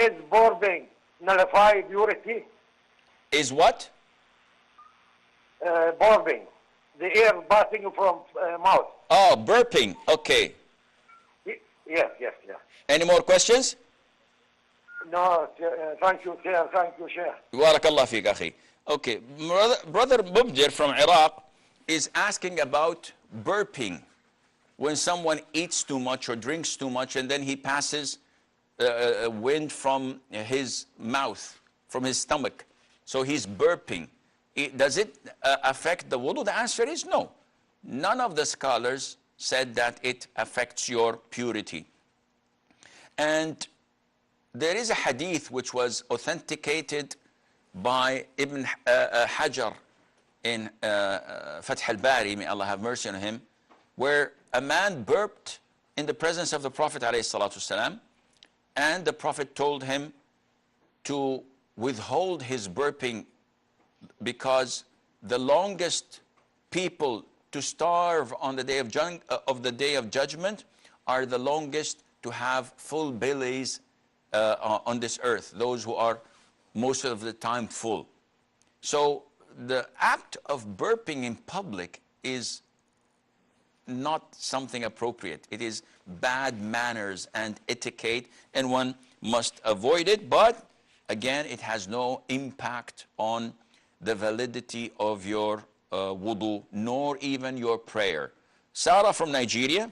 is burping nullify purity? Is what? Burping. The air passing from mouth. Oh, burping. Okay. Yes. Any more questions? No, thank you, sir. Thank you, sir. Barakallah fiqh, akhi. Okay, brother Mubdir from Iraq is asking about burping. When someone eats too much or drinks too much and then he passes wind from his mouth, from his stomach. So he's burping. Does it affect the wudu? The answer is no. None of the scholars said that it affects your purity. And there is a hadith which was authenticated by Ibn Hajar in Fath al-Bari, may Allah have mercy on him, where a man burped in the presence of the Prophet ﷺ, and the Prophet told him to withhold his burping because the longest people to starve on the day of judgment are the longest to have full bellies on this earth, those who are most of the time full. So the act of burping in public is not something appropriate. It is bad manners and etiquette, and one must avoid it. But again, it has no impact on the validity of your wudu, nor even your prayer. Sarah from Nigeria.